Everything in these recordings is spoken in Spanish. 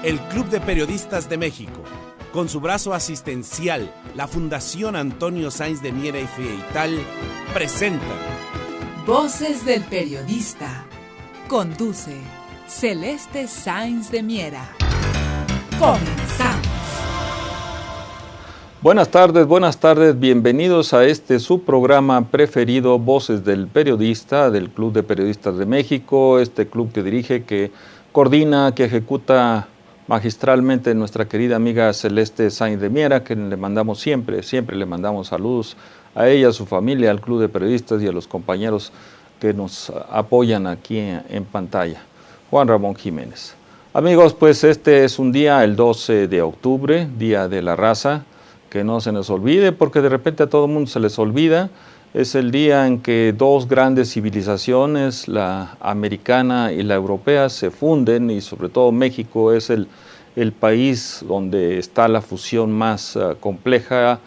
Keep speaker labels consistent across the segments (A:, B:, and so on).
A: El Club de Periodistas de México, con su brazo asistencial, la Fundación Antonio Sáenz de Miera y Feital, presenta
B: Voces del Periodista. Conduce Celeste Sáenz de Miera. Comenzamos.
C: Buenas tardes, bienvenidos a su programa preferido, Voces del Periodista, del Club de Periodistas de México, este club que dirige, que coordina, que ejecuta magistralmente nuestra querida amiga Celeste Sáenz de Miera, que le mandamos siempre le mandamos saludos a ella, a su familia, al Club de Periodistas y a los compañeros que nos apoyan aquí en pantalla. Juan Ramón Jiménez. Amigos, pues este es un día, el 12 de octubre, Día de la Raza, que no se nos olvide, porque de repente a todo el mundo se les olvida. Es el día en que dos grandes civilizaciones, la americana y la europea, se funden, y sobre todo México es el país donde está la fusión más compleja,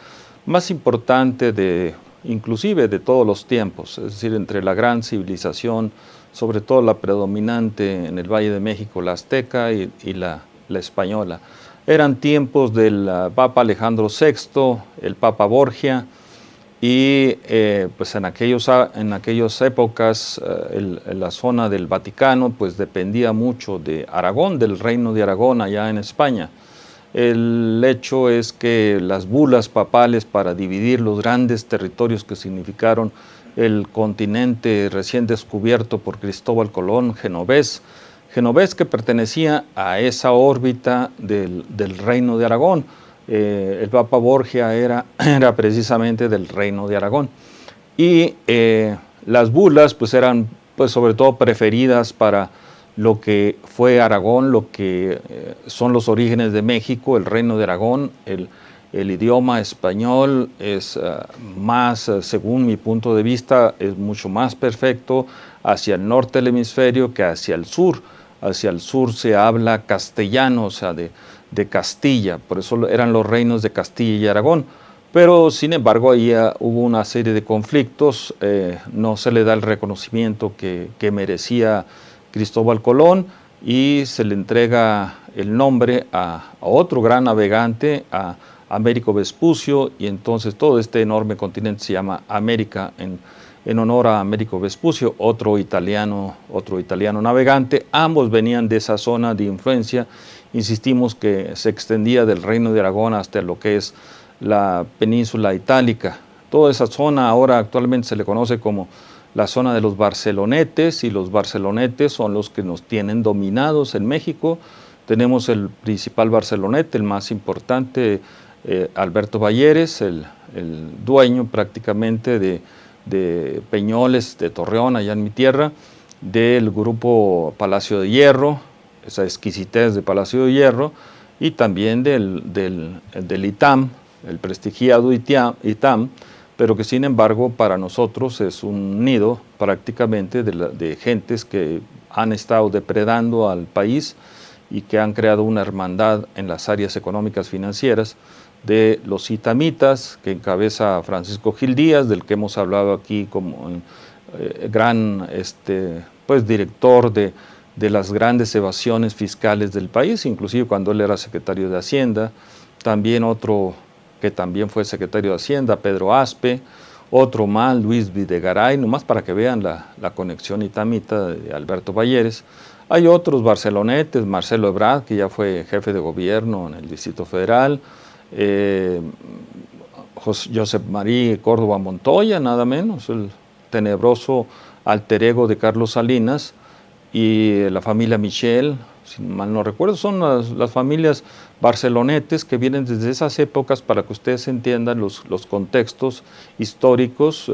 C: más importante inclusive de todos los tiempos, es decir, entre la gran civilización, sobre todo la predominante en el Valle de México, la azteca y la española. Eran tiempos del Papa Alejandro VI, el Papa Borgia, y pues en aquellas épocas la zona del Vaticano pues dependía mucho de Aragón, del reino de Aragón allá en España. El hecho es que las bulas papales para dividir los grandes territorios que significaron el continente recién descubierto por Cristóbal Colón, genovés que pertenecía a esa órbita del reino de Aragón. El Papa Borgia era precisamente del reino de Aragón. Y las bulas pues eran pues sobre todo preferidas para lo que fue Aragón, lo que son los orígenes de México, el reino de Aragón. El idioma español es más, según mi punto de vista, es mucho más perfecto hacia el norte del hemisferio que hacia el sur. Hacia el sur se habla castellano, o sea, de Castilla, por eso eran los reinos de Castilla y Aragón. Pero, sin embargo, ahí hubo una serie de conflictos, no se le da el reconocimiento que merecía Cristóbal Colón y se le entrega el nombre a otro gran navegante, a Américo Vespucio, y entonces todo este enorme continente se llama América en honor a Américo Vespucio, otro italiano navegante. Ambos venían de esa zona de influencia, insistimos, que se extendía del reino de Aragón hasta lo que es la península itálica. Toda esa zona ahora actualmente se le conoce como la zona de los Barcelonetes, y los Barcelonetes son los que nos tienen dominados en México. Tenemos el principal Barcelonete, el más importante, Alberto Balleres, el dueño prácticamente de Peñoles, de Torreón, allá en mi tierra, del grupo Palacio de Hierro, esa exquisitez de Palacio de Hierro, y también del ITAM, el prestigiado ITAM, pero que sin embargo para nosotros es un nido prácticamente de gentes que han estado depredando al país y que han creado una hermandad en las áreas económicas financieras de los itamitas, que encabeza Francisco Gil Díaz, del que hemos hablado aquí como gran pues director de las grandes evasiones fiscales del país, inclusive cuando él era secretario de Hacienda. También otro que también fue secretario de Hacienda, Pedro Aspe, otro más, Luis Videgaray, nomás para que vean la conexión itamita de Alberto Balleres. Hay otros barcelonetes, Marcelo Ebrard, que ya fue jefe de gobierno en el Distrito Federal, Josep María Córdoba Montoya, nada menos, el tenebroso alter ego de Carlos Salinas, y la familia Michel, si mal no recuerdo, son las familias barcelonetes que vienen desde esas épocas, para que ustedes entiendan los contextos históricos.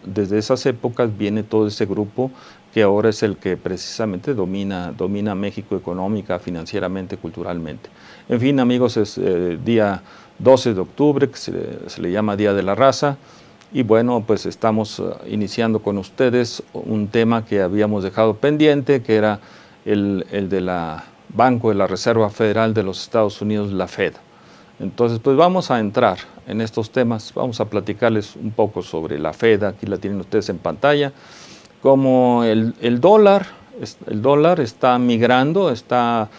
C: Desde esas épocas viene todo ese grupo que ahora es el que precisamente domina México económica, financieramente, culturalmente. En fin, amigos, es día 12 de octubre, que se le llama Día de la Raza, y bueno, pues estamos iniciando con ustedes un tema que habíamos dejado pendiente, que era el de la Banco de la Reserva Federal de los Estados Unidos, la Fed. Entonces, pues vamos a entrar en estos temas, vamos a platicarles un poco sobre la Fed. Aquí la tienen ustedes en pantalla. Como el dólar está migrando, está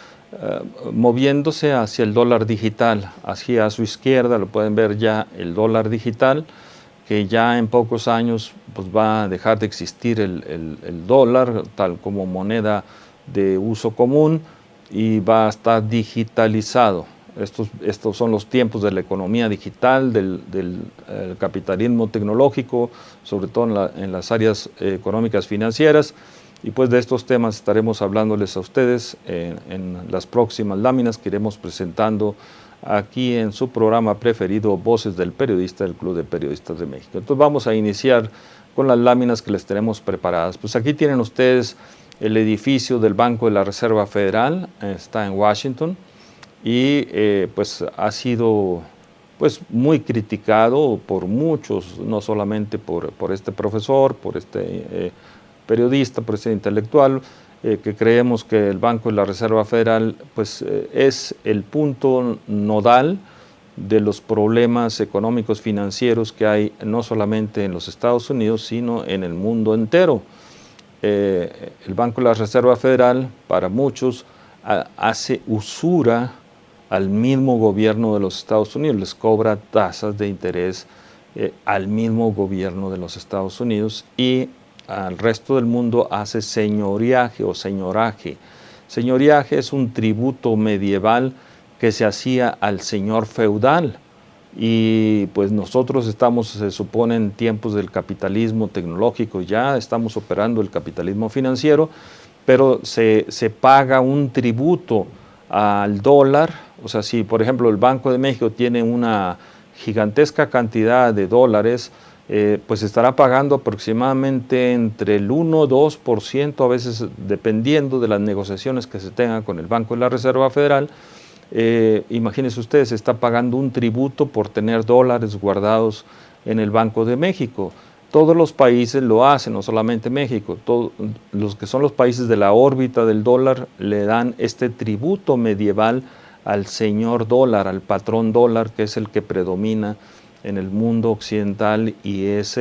C: moviéndose hacia el dólar digital. Hacia su izquierda lo pueden ver ya el dólar digital, que ya en pocos años pues, va a dejar de existir el dólar tal como moneda de uso común y va a estar digitalizado. Estos son los tiempos de la economía digital, del capitalismo tecnológico, sobre todo en las áreas económicas financieras. Y pues de estos temas estaremos hablándoles a ustedes en las próximas láminas que iremos presentando aquí en su programa preferido, Voces del Periodista, del Club de Periodistas de México. Entonces vamos a iniciar con las láminas que les tenemos preparadas. Pues aquí tienen ustedes el edificio del Banco de la Reserva Federal, está en Washington, y pues ha sido pues muy criticado por muchos, no solamente por este profesor, por este periodista, por este intelectual, que creemos que el Banco de la Reserva Federal pues, es el punto nodal de los problemas económicos financieros que hay no solamente en los Estados Unidos, sino en el mundo entero. El Banco de la Reserva Federal, para muchos, hace usura al mismo gobierno de los Estados Unidos, les cobra tasas de interés al mismo gobierno de los Estados Unidos y al resto del mundo hace señoriaje o señoraje. Señoriaje es un tributo medieval que se hacía al señor feudal y pues nosotros estamos, se supone, en tiempos del capitalismo tecnológico, ya estamos operando el capitalismo financiero, pero se paga un tributo al dólar. O sea, si por ejemplo el Banco de México tiene una gigantesca cantidad de dólares, pues estará pagando aproximadamente entre el 1 o 2%, a veces dependiendo de las negociaciones que se tengan con el Banco de la Reserva Federal. Imagínense ustedes, se está pagando un tributo por tener dólares guardados en el Banco de México. Todos los países lo hacen, no solamente México. Todos los que son los países de la órbita del dólar le dan este tributo medieval al señor dólar, al patrón dólar, que es el que predomina en el mundo occidental y es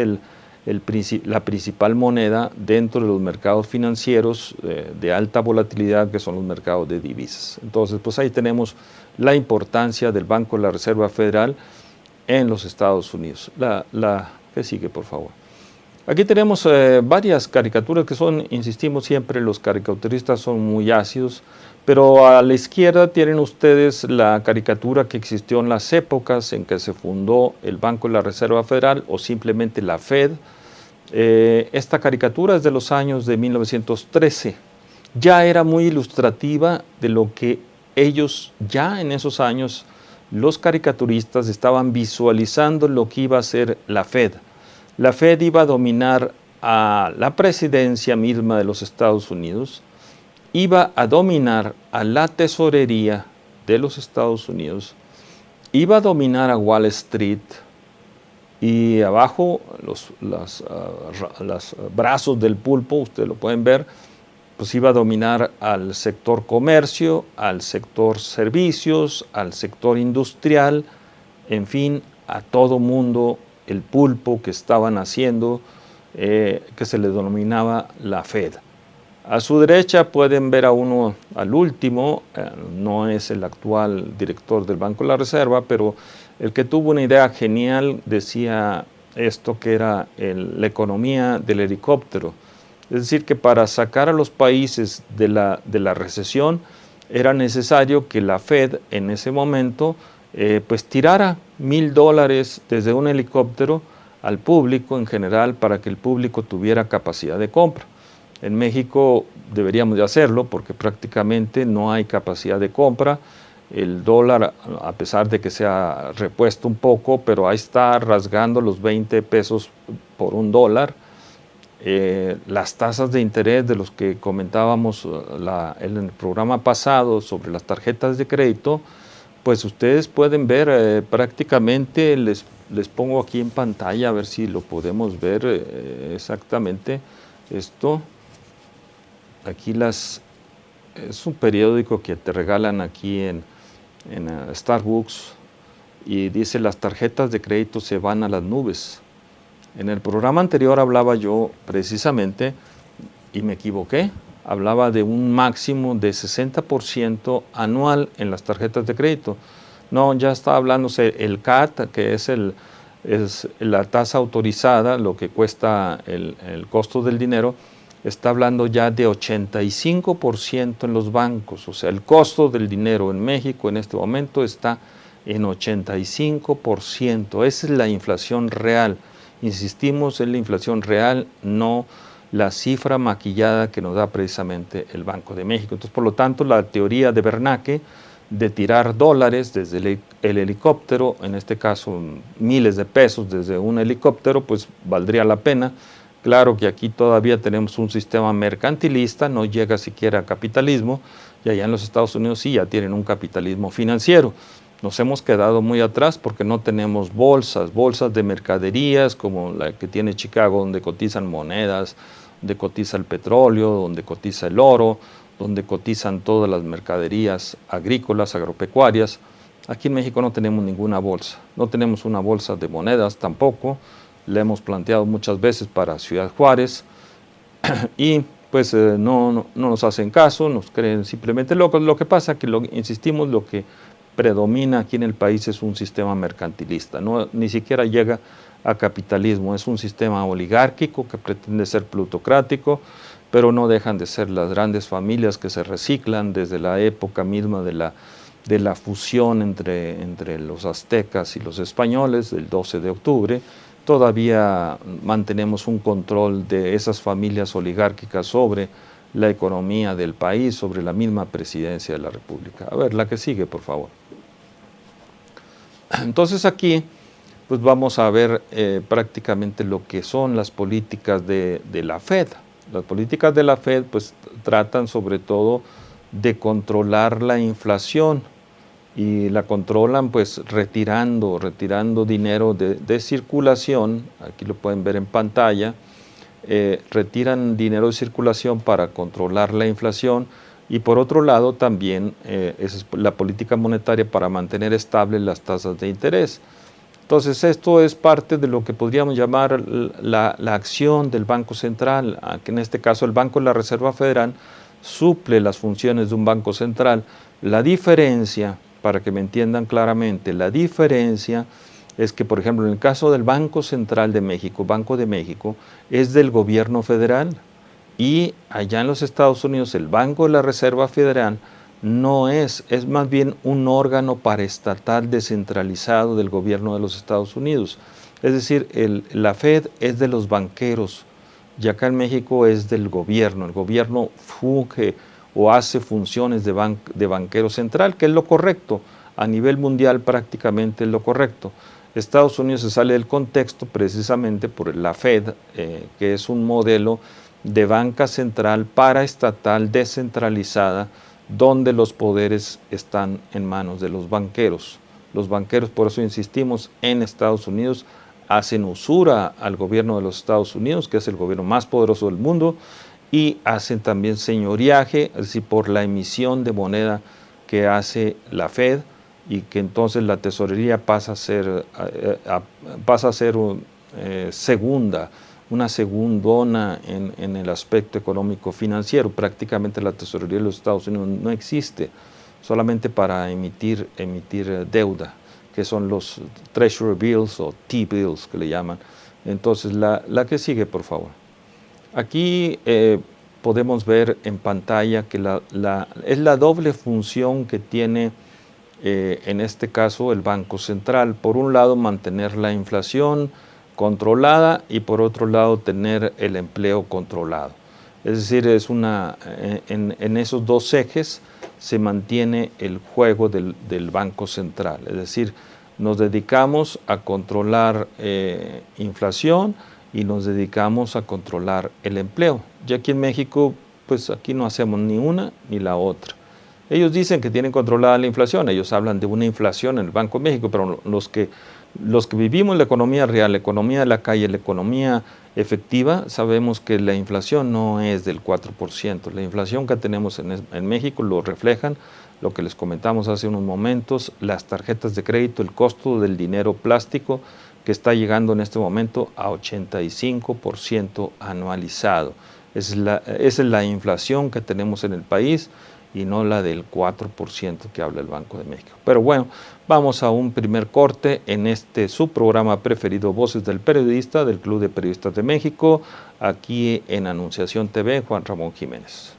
C: la principal moneda dentro de los mercados financieros de alta volatilidad, que son los mercados de divisas. Entonces, pues ahí tenemos la importancia del Banco de la Reserva Federal en los Estados Unidos. ¿Qué sigue, por favor? Aquí tenemos varias caricaturas que son, insistimos siempre, los caricaturistas son muy ácidos, pero a la izquierda tienen ustedes la caricatura que existió en las épocas en que se fundó el Banco de la Reserva Federal o simplemente la Fed. Esta caricatura es de los años de 1913. Ya era muy ilustrativa de lo que ellos ya en esos años, los caricaturistas, estaban visualizando lo que iba a ser la Fed. La Fed iba a dominar a la presidencia misma de los Estados Unidos, iba a dominar a la tesorería de los Estados Unidos, iba a dominar a Wall Street y abajo los brazos del pulpo, ustedes lo pueden ver, pues iba a dominar al sector comercio, al sector servicios, al sector industrial, en fin, a todo mundo, el pulpo que estaban haciendo, que se le denominaba la Fed. A su derecha pueden ver a uno, al último, no es el actual director del Banco de la Reserva, pero el que tuvo una idea genial decía esto, que era la economía del helicóptero. Es decir, que para sacar a los países de la recesión era necesario que la Fed en ese momento pues tirara $1,000 desde un helicóptero al público en general para que el público tuviera capacidad de compra. En México deberíamos de hacerlo porque prácticamente no hay capacidad de compra. El dólar, a pesar de que se ha repuesto un poco, pero ahí está rasgando los 20 pesos por un dólar. Las tasas de interés de los que comentábamos en el programa pasado sobre las tarjetas de crédito, pues ustedes pueden ver prácticamente, les pongo aquí en pantalla a ver si lo podemos ver exactamente esto. Aquí es un periódico que te regalan aquí en Starbucks y dice: las tarjetas de crédito se van a las nubes. En el programa anterior hablaba yo precisamente, y me equivoqué, hablaba de un máximo de 60% anual en las tarjetas de crédito. No, ya está hablándose el CAT, que es la tasa autorizada, lo que cuesta el costo del dinero, está hablando ya de 85% en los bancos. O sea, el costo del dinero en México en este momento está en 85%. Esa es la inflación real. Insistimos en la inflación real, no la cifra maquillada que nos da precisamente el Banco de México. Entonces, por lo tanto, la teoría de Bernanke de tirar dólares desde el helicóptero, en este caso miles de pesos desde un helicóptero, pues valdría la pena. Claro que aquí todavía tenemos un sistema mercantilista, no llega siquiera a capitalismo, y allá en los Estados Unidos sí ya tienen un capitalismo financiero. Nos hemos quedado muy atrás porque no tenemos bolsas de mercaderías como la que tiene Chicago, donde cotizan monedas, donde cotiza el petróleo, donde cotiza el oro, donde cotizan todas las mercaderías agrícolas, agropecuarias. Aquí en México no tenemos ninguna bolsa, no tenemos una bolsa de monedas tampoco, la hemos planteado muchas veces para Ciudad Juárez y pues no nos hacen caso, nos creen simplemente locos. Lo que pasa es que, insistimos, lo que predomina aquí en el país es un sistema mercantilista, ni siquiera llega a capitalismo, es un sistema oligárquico que pretende ser plutocrático, pero no dejan de ser las grandes familias que se reciclan desde la época misma de la fusión entre los aztecas y los españoles del 12 de octubre. Todavía mantenemos un control de esas familias oligárquicas sobre la economía del país, sobre la misma presidencia de la República. A ver, la que sigue, por favor. Entonces aquí pues vamos a ver prácticamente lo que son las políticas de la Fed. Las políticas de la Fed pues tratan sobre todo de controlar la inflación y la controlan pues retirando dinero de circulación, aquí lo pueden ver en pantalla, retiran dinero de circulación para controlar la inflación y por otro lado también es la política monetaria para mantener estables las tasas de interés. Entonces esto es parte de lo que podríamos llamar la acción del Banco Central, que en este caso el Banco de la Reserva Federal suple las funciones de un Banco Central. La diferencia, para que me entiendan claramente, la diferencia es que, por ejemplo, en el caso del Banco Central de México, Banco de México, es del gobierno federal y allá en los Estados Unidos el Banco de la Reserva Federal no es más bien un órgano paraestatal descentralizado del gobierno de los Estados Unidos. Es decir, la Fed es de los banqueros y acá en México es del gobierno. El gobierno funge o hace funciones de banquero central, que es lo correcto. A nivel mundial prácticamente es lo correcto. Estados Unidos se sale del contexto precisamente por la Fed, que es un modelo de banca central paraestatal descentralizada, donde los poderes están en manos de los banqueros. Los banqueros, por eso insistimos, en Estados Unidos hacen usura al gobierno de los Estados Unidos, que es el gobierno más poderoso del mundo, y hacen también señoriaje, es decir, por la emisión de moneda que hace la Fed, y que entonces la tesorería pasa a ser una segundona en el aspecto económico financiero. Prácticamente la tesorería de los Estados Unidos no existe, solamente para emitir deuda, que son los Treasury Bills o T-Bills que le llaman. Entonces la que sigue, por favor. Aquí podemos ver en pantalla que es la doble función que tiene en este caso el Banco Central. Por un lado, mantener la inflación controlada y por otro lado tener el empleo controlado. Es decir, en esos dos ejes se mantiene el juego del Banco Central. Es decir, nos dedicamos a controlar inflación y nos dedicamos a controlar el empleo. Y aquí en México, pues aquí no hacemos ni una ni la otra. Ellos dicen que tienen controlada la inflación, ellos hablan de una inflación en el Banco de México, pero los que vivimos la economía real, la economía de la calle, la economía efectiva, sabemos que la inflación no es del 4%. La inflación que tenemos en México lo reflejan lo que les comentamos hace unos momentos, las tarjetas de crédito, el costo del dinero plástico que está llegando en este momento a 85% anualizado. Esa es la inflación que tenemos en el país y no la del 4% que habla el Banco de México. Pero bueno, vamos a un primer corte en su programa preferido, Voces del Periodista, del Club de Periodistas de México, aquí en Anunciación TV, Juan Ramón Jiménez.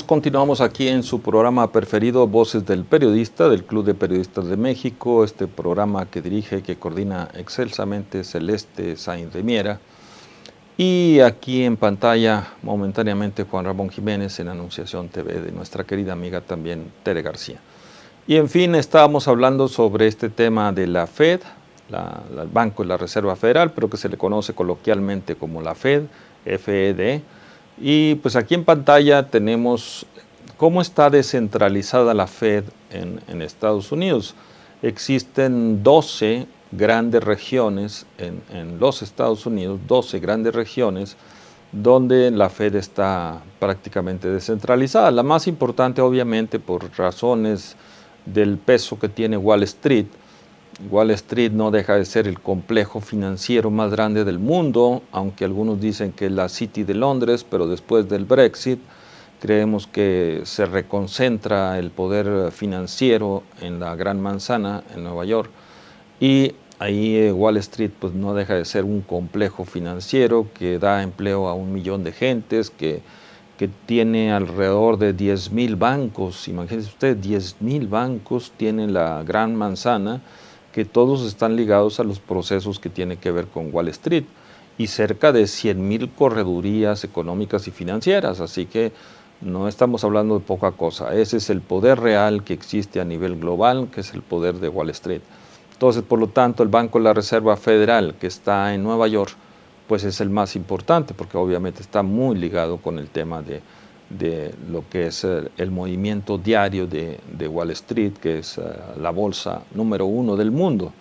C: Continuamos aquí en su programa preferido, Voces del Periodista, del Club de Periodistas de México, este programa que dirige, que coordina excelsamente Celeste Sainz de Miera. Y aquí en pantalla, momentáneamente, Juan Ramón Jiménez en Anunciación TV, de nuestra querida amiga también Tere García. Y en fin, estábamos hablando sobre este tema de la FED, el Banco de la Reserva Federal, pero que se le conoce coloquialmente como la FED, FED. Y pues aquí en pantalla tenemos cómo está descentralizada la FED en Estados Unidos. Existen 12 grandes regiones en los Estados Unidos, 12 grandes regiones donde la FED está prácticamente descentralizada. La más importante, obviamente, por razones del peso que tiene Wall Street. Wall Street no deja de ser el complejo financiero más grande del mundo, aunque algunos dicen que es la City de Londres, pero después del Brexit creemos que se reconcentra el poder financiero en la Gran Manzana, en Nueva York, y ahí Wall Street pues no deja de ser un complejo financiero que da empleo a 1 millón de gentes, que tiene alrededor de 10,000 bancos. Imagínense ustedes, 10,000 bancos tiene la Gran Manzana, que todos están ligados a los procesos que tienen que ver con Wall Street, y cerca de 100,000 corredurías económicas y financieras, así que no estamos hablando de poca cosa. Ese es el poder real que existe a nivel global, que es el poder de Wall Street. Entonces, por lo tanto, el Banco de la Reserva Federal, que está en Nueva York, pues es el más importante, porque obviamente está muy ligado con el tema de lo que es el movimiento diario de Wall Street, que es la bolsa número 1 del mundo.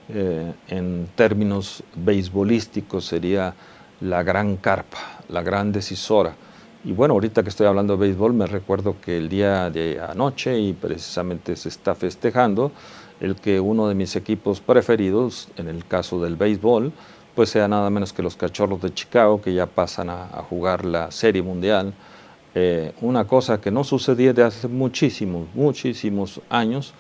C: En términos beisbolísticos sería la gran carpa, la gran decisora, Y bueno, ahorita que estoy hablando de béisbol, me recuerdo que el día de anoche, y precisamente se está festejando, el que uno de mis equipos preferidos, en el caso del béisbol, pues sea nada menos que los Cachorros de Chicago, que ya pasan a jugar la Serie Mundial. Una cosa que no sucedía de hace muchísimos años,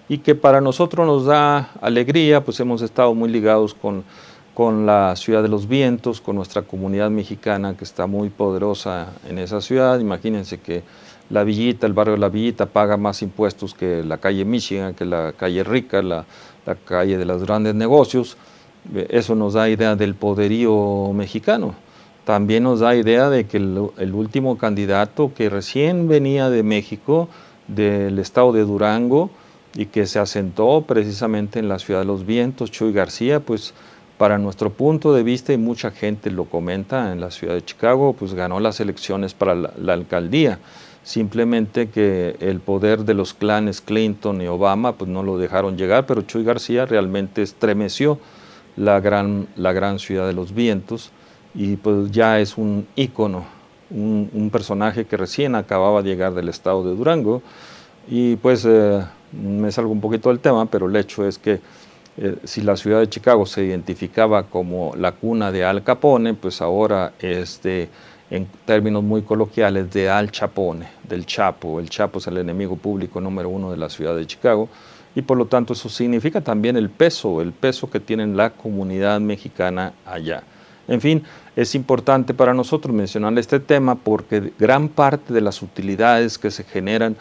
C: y que para nosotros nos da alegría, pues hemos estado muy ligados con la Ciudad de los Vientos, con nuestra comunidad mexicana que está muy poderosa en esa ciudad. Imagínense que la Villita, el barrio de la Villita, paga más impuestos que la calle Michigan, que la calle rica, la calle de los grandes negocios. Eso nos da idea del poderío mexicano. También nos da idea de que el último candidato que recién venía de México, del estado de Durango, y que se asentó precisamente en la Ciudad de los Vientos, Chuy García, pues para nuestro punto de vista, y mucha gente lo comenta en la ciudad de Chicago, pues ganó las elecciones para la alcaldía. Simplemente que el poder de los clanes Clinton y Obama pues no lo dejaron llegar, pero Chuy García realmente estremeció la gran ciudad de los vientos, y pues ya es un ícono, un personaje que recién acababa de llegar del estado de Durango. Y pues me salgo un poquito del tema, pero el hecho es que si la ciudad de Chicago se identificaba como la cuna de Al Capone, pues ahora es en términos muy coloquiales, de Al Chapone, del Chapo. El Chapo es el enemigo público número 1 de la ciudad de Chicago, y por lo tanto eso significa también el peso que tiene la comunidad mexicana allá. En fin, es importante para nosotros mencionar este tema porque gran parte de las utilidades que se generan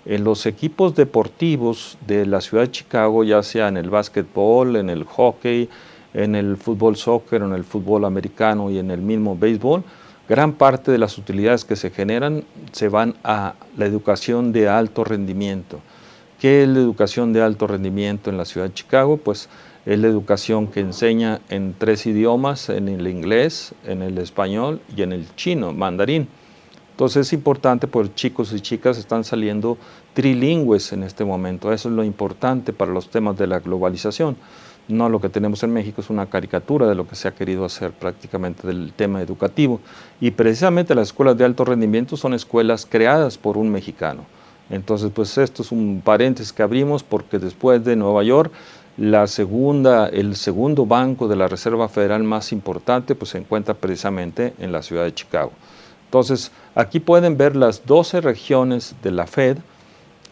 C: en los equipos deportivos de la ciudad de Chicago, ya sea en el básquetbol, en el hockey, en el fútbol soccer, en el fútbol americano y en el mismo béisbol, gran parte de las utilidades que se generan se van a la educación de alto rendimiento. ¿Qué es la educación de alto rendimiento en la ciudad de Chicago? Pues es la educación que enseña en 3 idiomas, en el inglés, en el español y en el chino, mandarín. Entonces es importante, pues chicos y chicas están saliendo trilingües en este momento. Eso es lo importante para los temas de la globalización. No, lo que tenemos en México es una caricatura de lo que se ha querido hacer prácticamente del tema educativo. Y precisamente las escuelas de alto rendimiento son escuelas creadas por un mexicano. Entonces, pues esto es un paréntesis que abrimos porque después de Nueva York, el segundo banco de la Reserva Federal más importante, pues se encuentra precisamente en la ciudad de Chicago. Entonces, aquí pueden ver las 12 regiones de la Fed,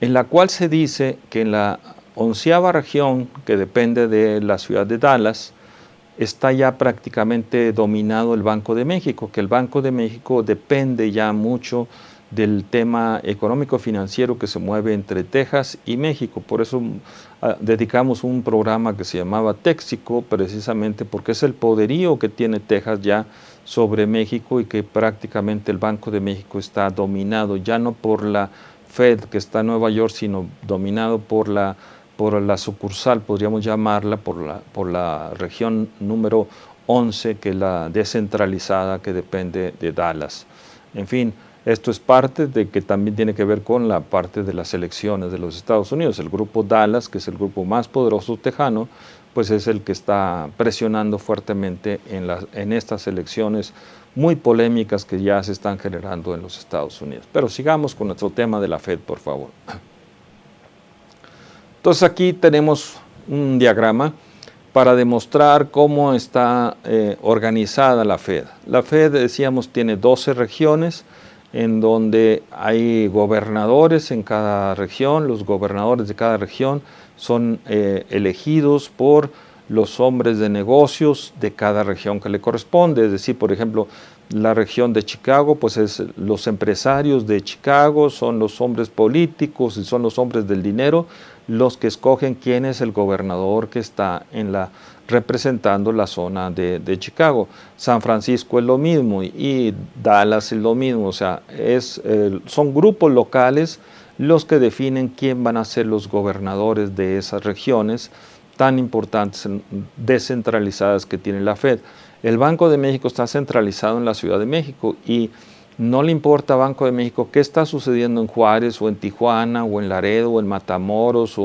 C: en la cual se dice que en la 11ª región, que depende de la ciudad de Dallas, está ya prácticamente dominado el Banco de México, que el Banco de México depende ya mucho del tema económico-financiero que se mueve entre Texas y México. Por eso dedicamos un programa que se llamaba Texico, precisamente porque es el poderío que tiene Texas ya sobre México, y que prácticamente el Banco de México está dominado ya no por la Fed que está en Nueva York, sino dominado por la sucursal, podríamos llamarla, por la región número 11, que es la descentralizada, que depende de Dallas. En fin, esto es parte de que también tiene que ver con la parte de las elecciones de los Estados Unidos. El grupo Dallas, que es el grupo más poderoso tejano, pues es el que está presionando fuertemente en estas elecciones muy polémicas que ya se están generando en los Estados Unidos. Pero sigamos con nuestro tema de la Fed, por favor. Entonces aquí tenemos un diagrama para demostrar cómo está organizada la Fed. La Fed, decíamos, tiene 12 regiones, en donde hay gobernadores en cada región. Los gobernadores de cada región son elegidos por los hombres de negocios de cada región que le corresponde. Es decir, por ejemplo, la región de Chicago, pues es los empresarios de Chicago, son los hombres políticos y son los hombres del dinero los que escogen quién es el gobernador que está representando la zona de Chicago. San Francisco es lo mismo y Dallas es lo mismo. O sea, son grupos locales los que definen quién van a ser los gobernadores de esas regiones tan importantes, descentralizadas, que tiene la Fed. El Banco de México está centralizado en la Ciudad de México y no le importa al Banco de México qué está sucediendo en Juárez o en Tijuana o en Laredo o en Matamoros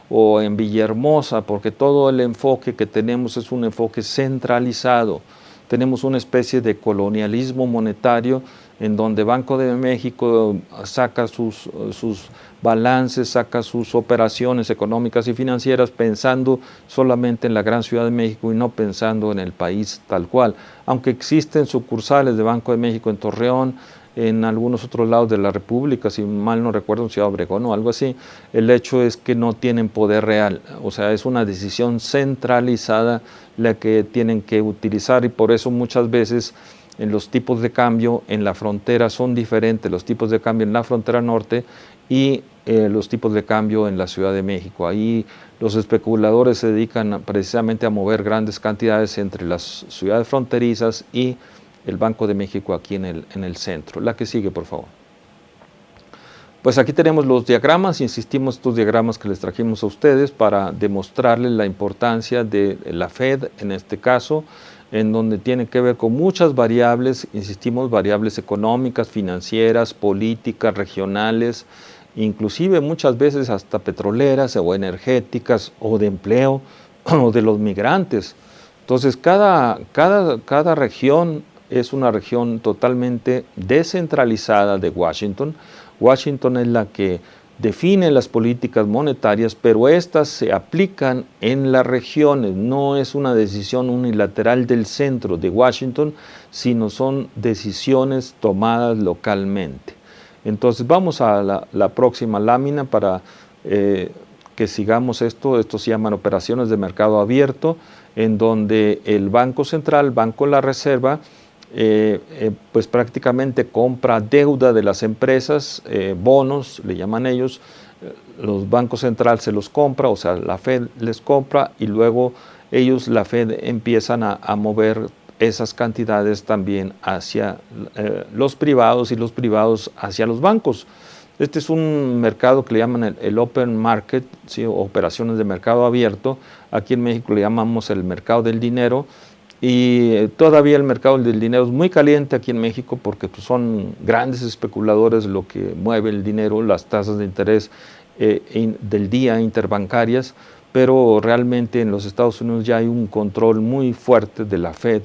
C: o en Villahermosa, porque todo el enfoque que tenemos es un enfoque centralizado. Tenemos una especie de colonialismo monetario en donde Banco de México saca sus balances, saca sus operaciones económicas y financieras pensando solamente en la gran Ciudad de México y no pensando en el país tal cual. Aunque existen sucursales de Banco de México en Torreón, en algunos otros lados de la República, si mal no recuerdo, en Ciudad Obregón o algo así, el hecho es que no tienen poder real, o sea, es una decisión centralizada la que tienen que utilizar, y por eso muchas veces en los tipos de cambio en la frontera son diferentes, los tipos de cambio en la frontera norte y los tipos de cambio en la Ciudad de México. Ahí los especuladores se dedican precisamente a mover grandes cantidades entre las ciudades fronterizas y el Banco de México aquí en el centro. La que sigue, por favor. Pues aquí tenemos los diagramas, insistimos, estos diagramas que les trajimos a ustedes para demostrarles la importancia de la Fed, en este caso, en donde tiene que ver con muchas variables, insistimos, variables económicas, financieras, políticas, regionales, inclusive muchas veces hasta petroleras o energéticas o de empleo o de los migrantes. Entonces, cada región es una región totalmente descentralizada de Washington. Washington es la que define las políticas monetarias, pero estas se aplican en las regiones. No es una decisión unilateral del centro de Washington, sino son decisiones tomadas localmente. Entonces vamos a la próxima lámina para que sigamos esto. Esto se llaman operaciones de mercado abierto, en donde el Banco Central, Banco de la Reserva, pues prácticamente compra deuda de las empresas, bonos, le llaman ellos, los bancos centrales se los compra, o sea, la Fed les compra y luego ellos, la Fed, empiezan a mover esas cantidades también hacia los privados y los privados hacia los bancos. Este es un mercado que le llaman el open market, ¿sí? Operaciones de mercado abierto. Aquí en México le llamamos el mercado del dinero. Y todavía el mercado del dinero es muy caliente aquí en México porque pues, son grandes especuladores lo que mueve el dinero, las tasas de interés del día interbancarias, pero realmente en los Estados Unidos ya hay un control muy fuerte de la Fed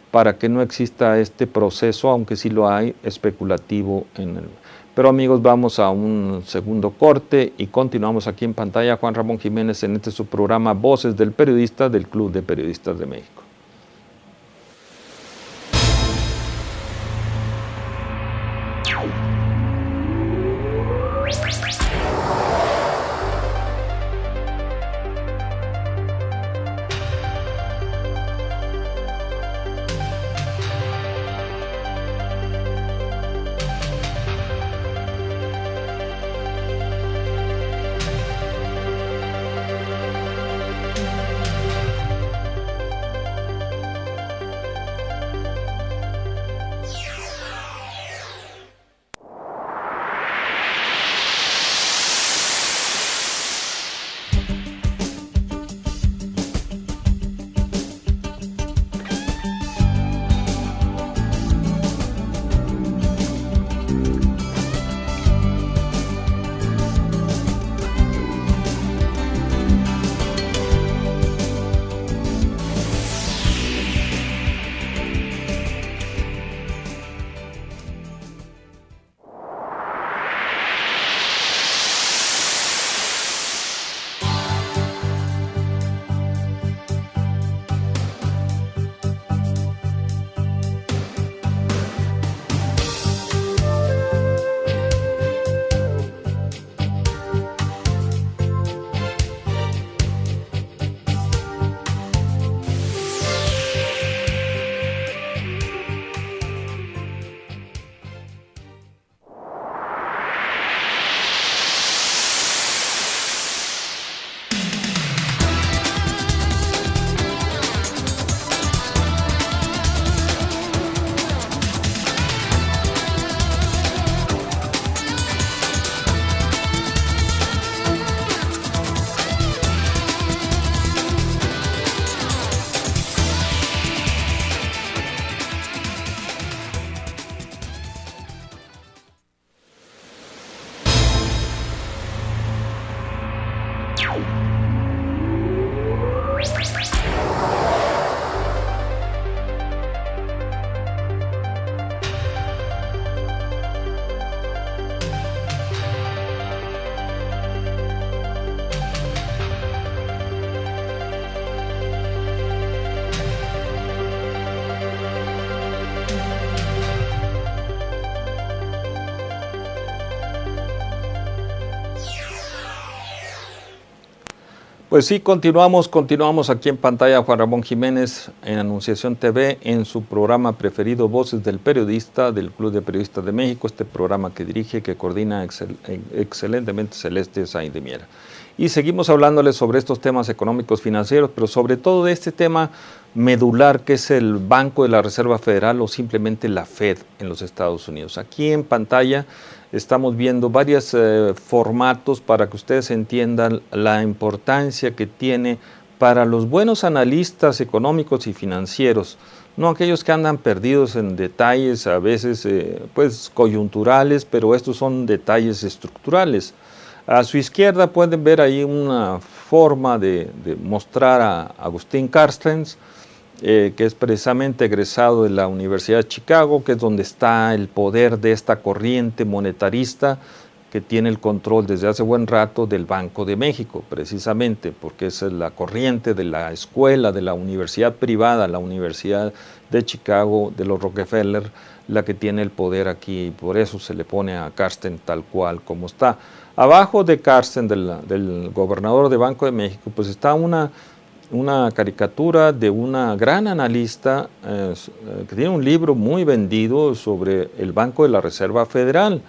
C: para que no exista este proceso, aunque sí lo hay, especulativo en el... Pero amigos, vamos a un segundo corte y continuamos aquí en pantalla. Juan Ramón Jiménez en este su programa Voces del Periodista del Club de Periodistas de México. Pues sí, continuamos aquí en pantalla. Juan Ramón Jiménez en Anunciación TV, en su programa preferido, Voces del Periodista, del Club de Periodistas de México, este programa que dirige, que coordina excelentemente Celeste Sainz de Miera. Y seguimos hablándoles sobre estos temas económicos financieros, pero sobre todo de este tema medular que es el Banco de la Reserva Federal o simplemente la Fed en los Estados Unidos. Aquí en pantalla estamos viendo varios formatos para que ustedes entiendan la importancia que tiene para los buenos analistas económicos y financieros, no aquellos que andan perdidos en detalles a veces pues coyunturales, pero estos son detalles estructurales. A su izquierda pueden ver ahí una forma de mostrar a Agustín Carstens, que es precisamente egresado de la Universidad de Chicago, que es donde está el poder de esta corriente monetarista que tiene el control desde hace buen rato del Banco de México, precisamente porque es la corriente de la escuela, de la universidad privada, la Universidad de Chicago, de los Rockefeller, la que tiene el poder aquí, y por eso se le pone a Carstens tal cual como está. Abajo de Carstens, del gobernador de Banco de México, pues está una caricatura de una gran analista que tiene un libro muy vendido sobre el Banco de la Reserva Federal.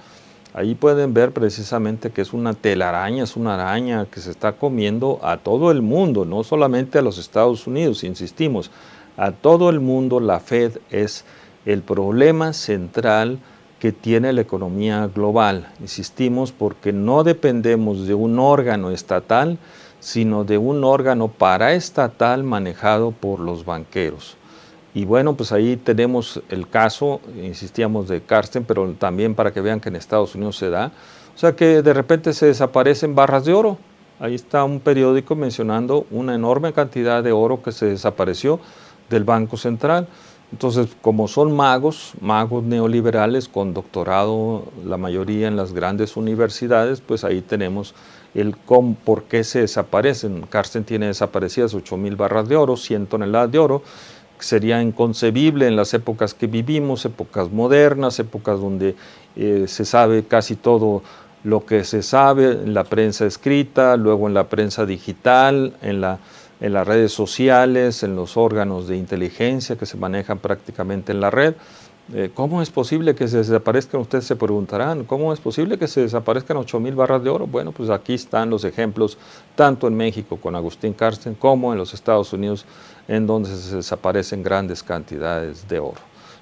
C: Ahí pueden ver precisamente que es una telaraña, es una araña que se está comiendo a todo el mundo, no solamente a los Estados Unidos, insistimos, a todo el mundo. La Fed es el problema central que tiene la economía global. Insistimos porque no dependemos de un órgano estatal, sino de un órgano paraestatal manejado por los banqueros. Y bueno, pues ahí tenemos el caso, insistíamos, de Carstens, pero también para que vean que en Estados Unidos se da. O sea que de repente se desaparecen barras de oro. Ahí está un periódico mencionando una enorme cantidad de oro que se desapareció del Banco Central. Entonces, como son magos neoliberales con doctorado, la mayoría en las grandes universidades, pues ahí tenemos el por qué se desaparecen. Carstens tiene desaparecidas 8,000 barras de oro, 100 toneladas de oro, que sería inconcebible en las épocas que vivimos, épocas modernas, épocas donde se sabe casi todo lo que se sabe en la prensa escrita, luego en la prensa digital, en las redes sociales, en los órganos de inteligencia que se manejan prácticamente en la red. ¿Cómo es posible que se desaparezcan? Ustedes se preguntarán, ¿cómo es posible que se desaparezcan 8,000 barras de oro? Bueno, pues aquí están los ejemplos, tanto en México con Agustín Carstens, como en los Estados Unidos, en donde se desaparecen grandes cantidades de oro.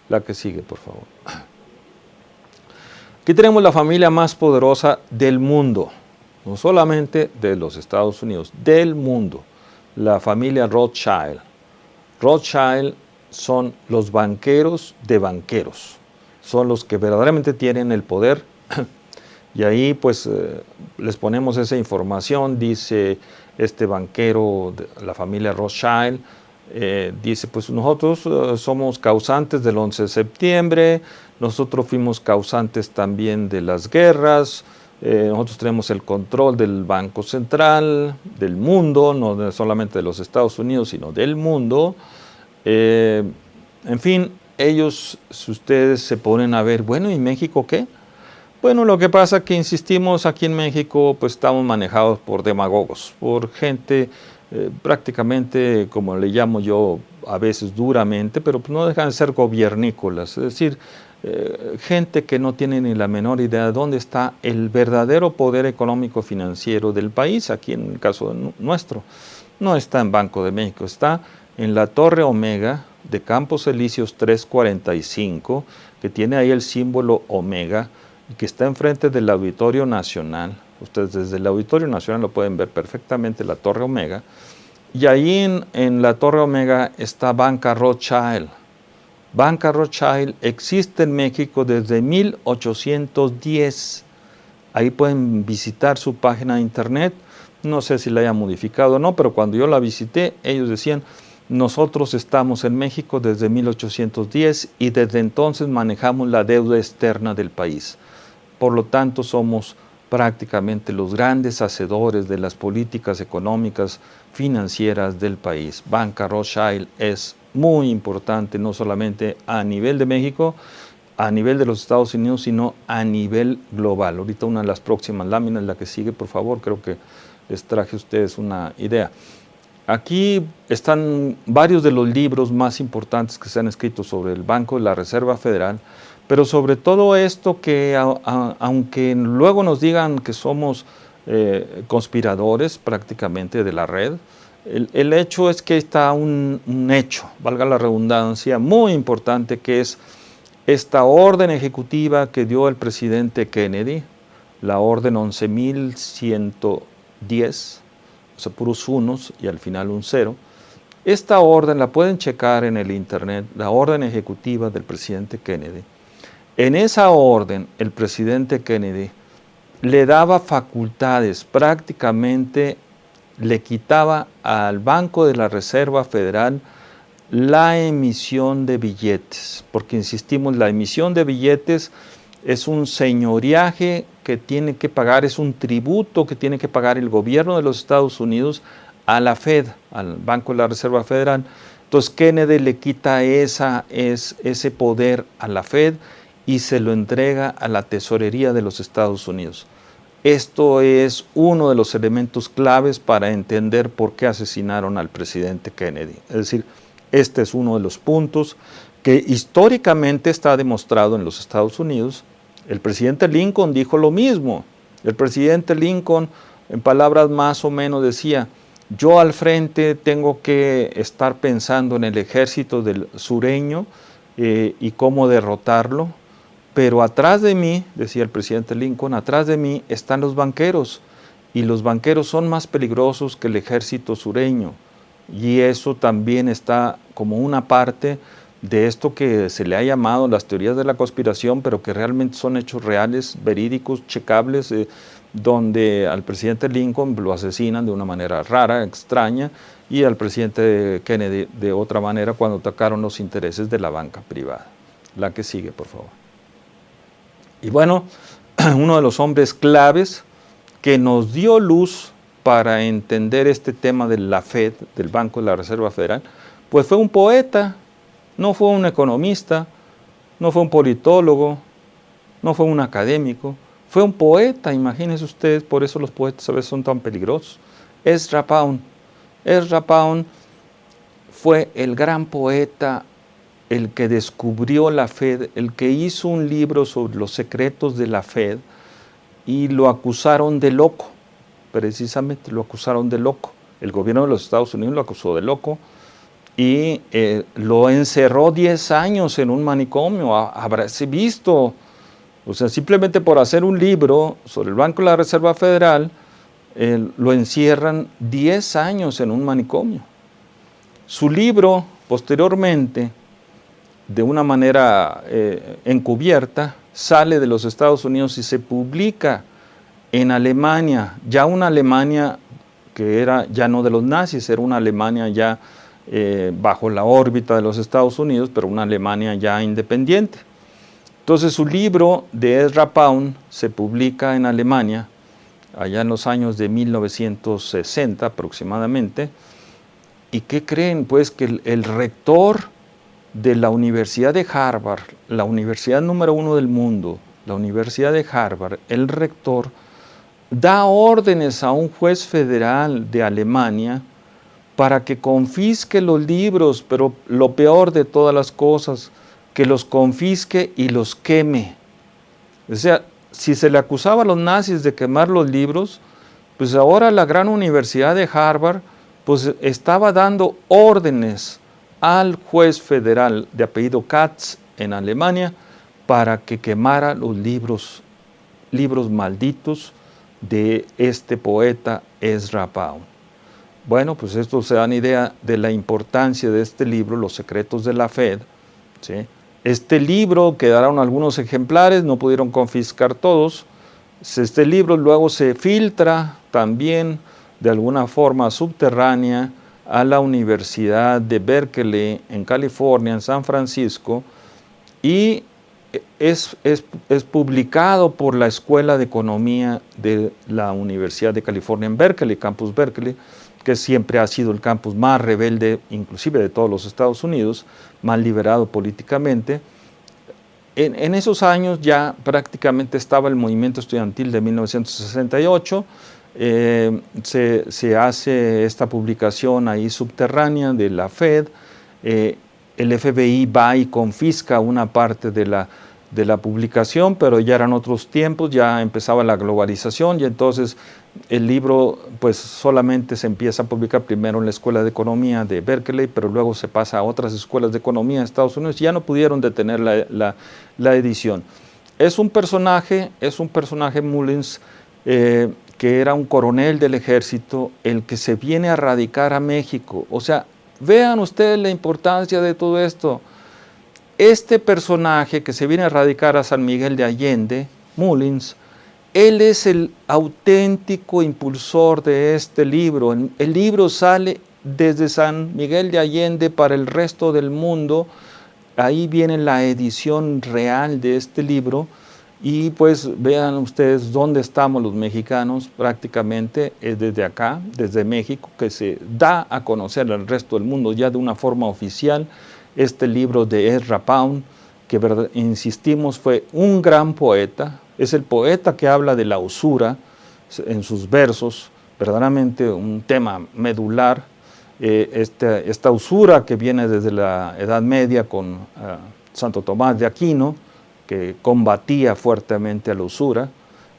C: La que sigue, por favor. Aquí tenemos la familia más poderosa del mundo, no solamente de los Estados Unidos, del mundo, la familia Rothschild. Rothschild son los banqueros de banqueros, son los que verdaderamente tienen el poder. Y ahí pues les ponemos esa información. Dice este banquero de la familia Rothschild, dice pues nosotros somos causantes del 11 de septiembre, nosotros fuimos causantes también de las guerras, nosotros tenemos el control del Banco Central, del mundo, no solamente de los Estados Unidos, sino del mundo. En fin, ellos, si ustedes se ponen a ver, bueno, ¿y México qué? Bueno, lo que pasa es que insistimos, aquí en México pues estamos manejados por demagogos, por gente prácticamente, como le llamo yo, a veces duramente, pero no dejan de ser gobiernícolas, es decir, gente que no tiene ni la menor idea de dónde está el verdadero poder económico financiero del país. Aquí en el caso nuestro, no está en Banco de México, está en la Torre Omega de Campos Elíseos 345, que tiene ahí el símbolo Omega, y que está enfrente del Auditorio Nacional. Ustedes desde el Auditorio Nacional lo pueden ver perfectamente, la Torre Omega. Y ahí en la Torre Omega está Banca Rothschild. Banca Rothschild existe en México desde 1810. Ahí pueden visitar su página de internet. No sé si la hayan modificado o no, pero cuando yo la visité, ellos decían: nosotros estamos en México desde 1810 y desde entonces manejamos la deuda externa del país. Por lo tanto, somos prácticamente los grandes hacedores de las políticas económicas financieras del país. Banca Rothschild es muy importante, no solamente a nivel de México, a nivel de los Estados Unidos, sino a nivel global. Ahorita una de las próximas láminas, la que sigue, por favor, creo que les traje a ustedes una idea. Aquí están varios de los libros más importantes que se han escrito sobre el Banco de la Reserva Federal, pero sobre todo esto que, aunque luego nos digan que somos conspiradores prácticamente de la red, el hecho es que está un hecho, valga la redundancia, muy importante, que es esta orden ejecutiva que dio el presidente Kennedy, la orden 11.110, o sea, puros unos y al final un cero. Esta orden la pueden checar en el internet, la orden ejecutiva del presidente Kennedy. En esa orden, el presidente Kennedy le daba facultades, prácticamente le quitaba al Banco de la Reserva Federal la emisión de billetes, porque insistimos, la emisión de billetes es un señoreaje que tiene que pagar, es un tributo que tiene que pagar el gobierno de los Estados Unidos a la Fed, al Banco de la Reserva Federal. Entonces Kennedy le quita ese poder a la Fed y se lo entrega a la tesorería de los Estados Unidos. Esto es uno de los elementos claves para entender por qué asesinaron al presidente Kennedy. Es decir, este es uno de los puntos que históricamente está demostrado en los Estados Unidos. El presidente Lincoln dijo lo mismo. El presidente Lincoln, en palabras más o menos, decía: yo al frente tengo que estar pensando en el ejército del sureño y cómo derrotarlo, pero atrás de mí, decía el presidente Lincoln, atrás de mí están los banqueros, y los banqueros son más peligrosos que el ejército sureño. Y eso también está como una parte de esto que se le ha llamado las teorías de la conspiración, pero que realmente son hechos reales, verídicos, checables, donde al presidente Lincoln lo asesinan de una manera rara, extraña, y al presidente Kennedy de otra manera cuando atacaron los intereses de la banca privada. La que sigue, por favor. Y bueno, uno de los hombres claves que nos dio luz para entender este tema de la Fed, del Banco de la Reserva Federal, pues fue un poeta, no fue un economista, no fue un politólogo, no fue un académico, fue un poeta, imagínense ustedes, por eso los poetas a veces son tan peligrosos. Ezra Pound. Ezra Pound fue el gran poeta, el que descubrió la Fed, el que hizo un libro sobre los secretos de la Fed, y lo acusaron de loco. Precisamente lo acusaron de loco. El gobierno de los Estados Unidos lo acusó de loco y lo encerró 10 años en un manicomio. Habráse visto, o sea, simplemente por hacer un libro sobre el Banco de la Reserva Federal, lo encierran 10 años en un manicomio. Su libro, posteriormente, de una manera encubierta, sale de los Estados Unidos y se publica en Alemania, ya una Alemania que era ya no de los nazis, era una Alemania ya bajo la órbita de los Estados Unidos, pero una Alemania ya independiente. Entonces su libro de Ezra Pound se publica en Alemania, allá en los años de 1960 aproximadamente. ¿Y qué creen? Pues que el rector de la Universidad de Harvard, la universidad número 1 del mundo, la Universidad de Harvard, el rector da órdenes a un juez federal de Alemania para que confisque los libros, pero lo peor de todas las cosas, que los confisque y los queme. O sea, si se le acusaba a los nazis de quemar los libros, pues ahora la gran Universidad de Harvard pues estaba dando órdenes al juez federal de apellido Katz en Alemania para que quemara los libros malditos de este poeta Ezra Pound. Bueno, pues esto se dan idea de la importancia de este libro, Los secretos de la Fed, ¿sí? Este libro quedaron algunos ejemplares, no pudieron confiscar todos. Este libro luego se filtra también de alguna forma subterránea a la Universidad de Berkeley en California, en San Francisco, y es publicado por la Escuela de Economía de la Universidad de California en Berkeley, Campus Berkeley, que siempre ha sido el campus más rebelde, inclusive de todos los Estados Unidos, más liberado políticamente. En esos años ya prácticamente estaba el movimiento estudiantil de 1968, se hace esta publicación ahí subterránea de la Fed. El FBI va y confisca una parte de la publicación, pero ya eran otros tiempos, ya empezaba la globalización y entonces el libro pues solamente se empieza a publicar primero en la Escuela de Economía de Berkeley, pero luego se pasa a otras escuelas de economía en Estados Unidos y ya no pudieron detener la edición. Es un personaje Mullins, que era un coronel del ejército, el que se viene a radicar a México. O sea, vean ustedes la importancia de todo esto. Este personaje que se viene a radicar a San Miguel de Allende, Mullins, él es el auténtico impulsor de este libro. El libro sale desde San Miguel de Allende para el resto del mundo. Ahí viene la edición real de este libro. Y pues vean ustedes dónde estamos los mexicanos, prácticamente es desde acá, desde México, que se da a conocer al resto del mundo ya de una forma oficial este libro de Ezra Pound, que insistimos fue un gran poeta, es el poeta que habla de la usura en sus versos, verdaderamente un tema medular, esta usura que viene desde la Edad Media con Santo Tomás de Aquino, que combatía fuertemente a la usura,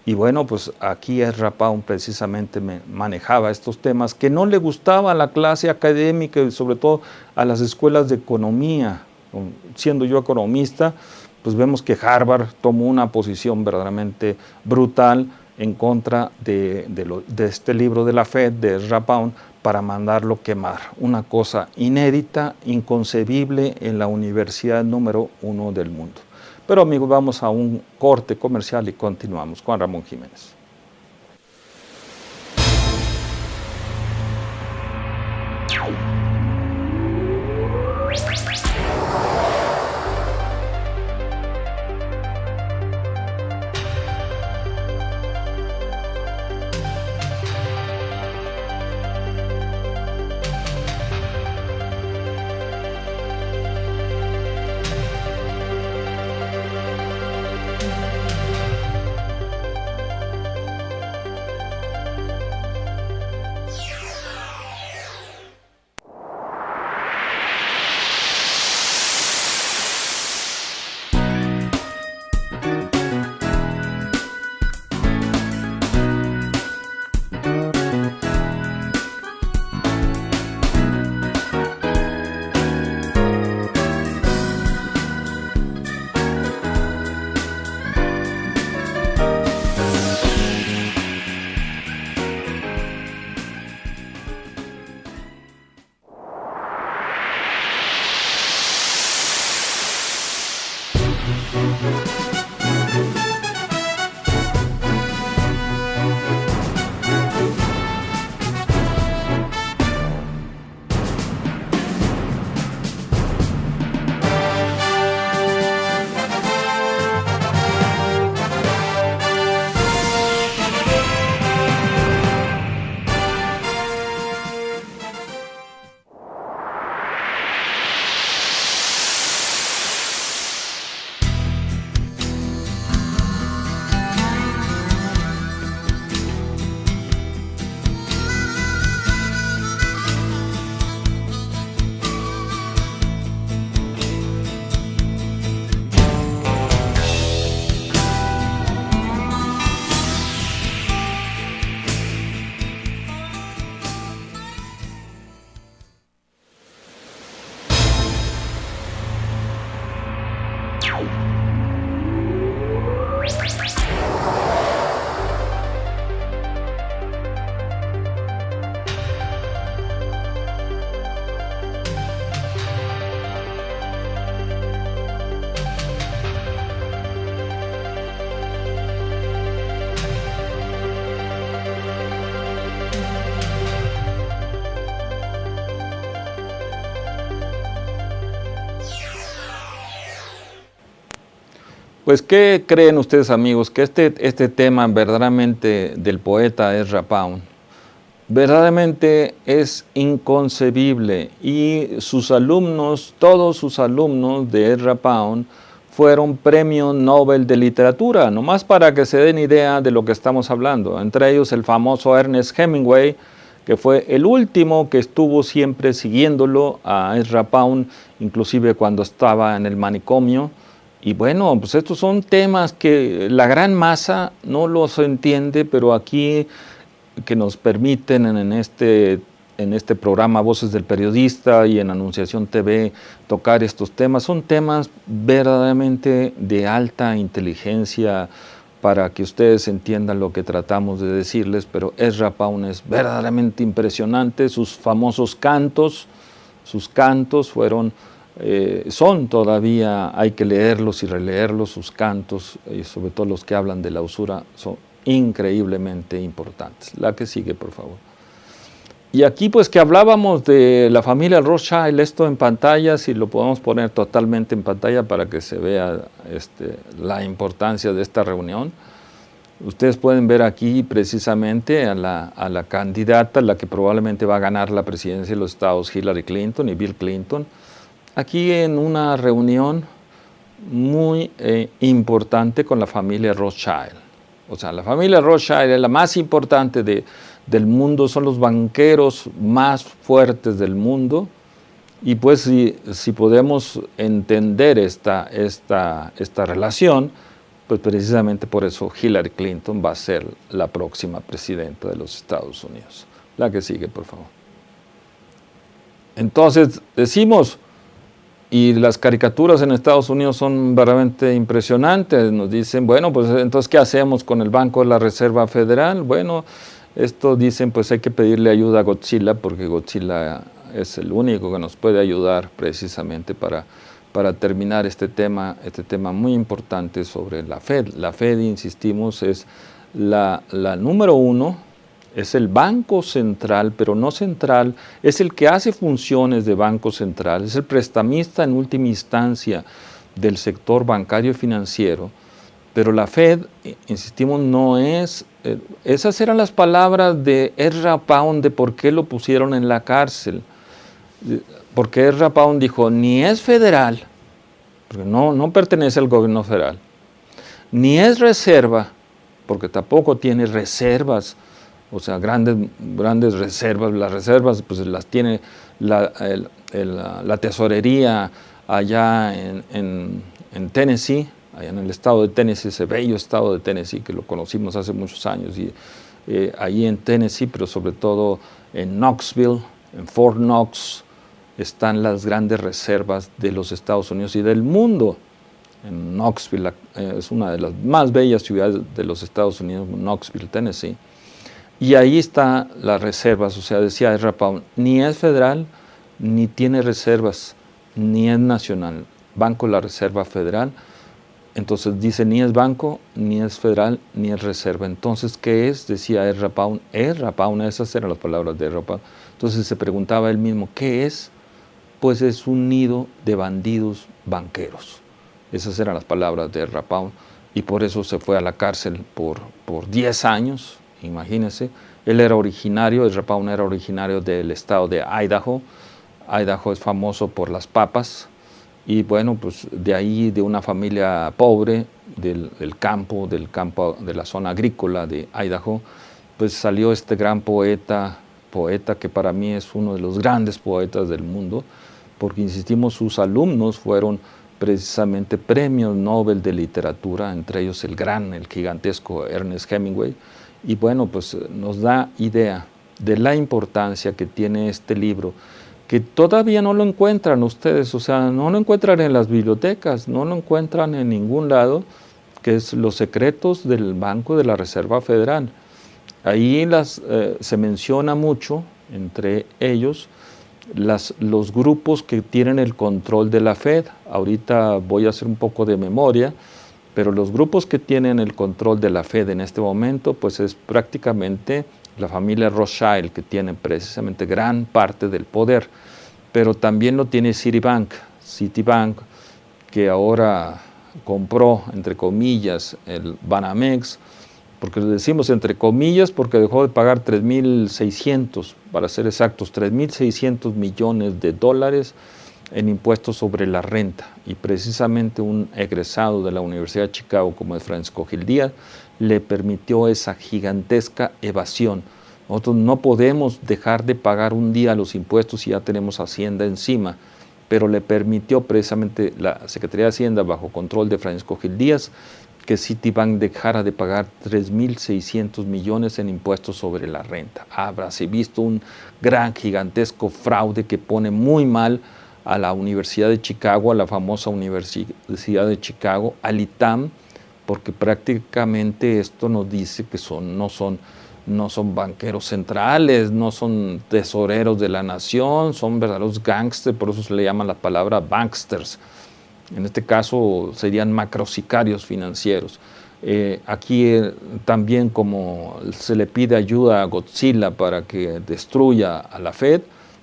C: y bueno, pues aquí Ezra Pound precisamente manejaba estos temas que no le gustaba a la clase académica y sobre todo a las escuelas de economía. Siendo yo economista, pues vemos que Harvard tomó una posición verdaderamente brutal en contra de este libro de la Fed, de Ezra Pound, para mandarlo quemar. Una cosa inédita, inconcebible en la universidad número 1 del mundo. Pero amigos, vamos a un corte comercial y continuamos con Ramón Jiménez. Pues, ¿qué creen ustedes, amigos? Que este tema verdaderamente del poeta Ezra Pound, verdaderamente es inconcebible, y sus alumnos, todos sus alumnos de Ezra Pound, fueron premios Nobel de Literatura, nomás para que se den idea de lo que estamos hablando. Entre ellos el famoso Ernest Hemingway, que fue el último que estuvo siempre siguiéndolo a Ezra Pound, inclusive cuando estaba en el manicomio. Y bueno, pues estos son temas que la gran masa no los entiende, pero aquí que nos permiten en este programa Voces del Periodista y en Anunciación TV tocar estos temas, son temas verdaderamente de alta inteligencia para que ustedes entiendan lo que tratamos de decirles, pero Ezra Pound es verdaderamente impresionante, sus famosos cantos, sus cantos son todavía, hay que leerlos y releerlos, sus cantos, y sobre todo los que hablan de la usura, son increíblemente importantes. La que sigue, por favor. Y aquí pues que hablábamos de la familia Rothschild, esto en pantalla, si lo podemos poner totalmente en pantalla para que se vea la importancia de esta reunión. Ustedes pueden ver aquí precisamente a la candidata, la que probablemente va a ganar la presidencia de los Estados, Hillary Clinton y Bill Clinton, aquí en una reunión muy importante con la familia Rothschild. O sea, la familia Rothschild es la más importante del mundo, son los banqueros más fuertes del mundo. Y pues si podemos entender esta relación, pues precisamente por eso Hillary Clinton va a ser la próxima presidenta de los Estados Unidos. La que sigue, por favor. Entonces decimos, y las caricaturas en Estados Unidos son verdaderamente impresionantes, nos dicen, bueno, pues entonces ¿qué hacemos con el Banco de la Reserva Federal? Bueno, esto dicen, pues hay que pedirle ayuda a Godzilla, porque Godzilla es el único que nos puede ayudar precisamente para terminar este tema muy importante sobre la Fed. La Fed, insistimos, es la número uno, es el banco central, pero no central, es el que hace funciones de banco central, es el prestamista en última instancia del sector bancario y financiero, pero la Fed, insistimos, no es, esas eran las palabras de Ezra Pound de por qué lo pusieron en la cárcel, porque Ezra Pound dijo, ni es federal, porque no pertenece al gobierno federal, ni es reserva, porque tampoco tiene reservas, o sea, grandes reservas. Las reservas pues las tiene la tesorería allá en Tennessee, allá en el estado de Tennessee, ese bello estado de Tennessee que lo conocimos hace muchos años, y allí en Tennessee, pero sobre todo en Knoxville, en Fort Knox, están las grandes reservas de los Estados Unidos y del mundo. En Knoxville, es una de las más bellas ciudades de los Estados Unidos, Knoxville, Tennessee. Y ahí están las reservas, o sea, decía Ezra Pound, ni es federal, ni tiene reservas, ni es nacional. Banco de la Reserva Federal, entonces dice, ni es banco, ni es federal, ni es reserva. Entonces, ¿qué es? Decía Ezra Pound, esas eran las palabras de Ezra Pound. Entonces se preguntaba él mismo, ¿qué es? Pues es un nido de bandidos banqueros. Esas eran las palabras de Ezra Pound, y por eso se fue a la cárcel por 10 años. Imagínense, Ezra Pound era originario del estado de Idaho. Idaho es famoso por las papas, y bueno, pues de ahí, de una familia pobre, del campo, de la zona agrícola de Idaho, pues salió este gran poeta que para mí es uno de los grandes poetas del mundo, porque insistimos, sus alumnos fueron precisamente premios Nobel de Literatura, entre ellos el gigantesco Ernest Hemingway. Y bueno, pues nos da idea de la importancia que tiene este libro, que todavía no lo encuentran ustedes, o sea, no lo encuentran en las bibliotecas, no lo encuentran en ningún lado, que es Los secretos del Banco de la Reserva Federal. Ahí se menciona mucho, entre ellos, los grupos que tienen el control de la Fed. Ahorita voy a hacer un poco de memoria, pero los grupos que tienen el control de la Fed en este momento, pues es prácticamente la familia Rothschild, que tiene precisamente gran parte del poder, pero también lo tiene Citibank, que ahora compró, entre comillas, el Banamex, porque lo decimos entre comillas, porque dejó de pagar 3.600, para ser exactos, 3.600 millones de dólares en impuestos sobre la renta, y precisamente un egresado de la Universidad de Chicago como es Francisco Gil Díaz le permitió esa gigantesca evasión. Nosotros no podemos dejar de pagar un día los impuestos si ya tenemos Hacienda encima, pero le permitió precisamente la Secretaría de Hacienda bajo control de Francisco Gil Díaz que Citibank dejara de pagar 3.600 millones en impuestos sobre la renta. Habráse visto un gran, gigantesco fraude que pone muy mal a la Universidad de Chicago, a la famosa Universidad de Chicago, al ITAM, porque prácticamente esto nos dice que no son banqueros centrales, no son tesoreros de la nación, son verdaderos gángsters, por eso se le llama la palabra banksters. En este caso serían macrosicarios financieros. Aquí también, como se le pide ayuda a Godzilla para que destruya a la Fed,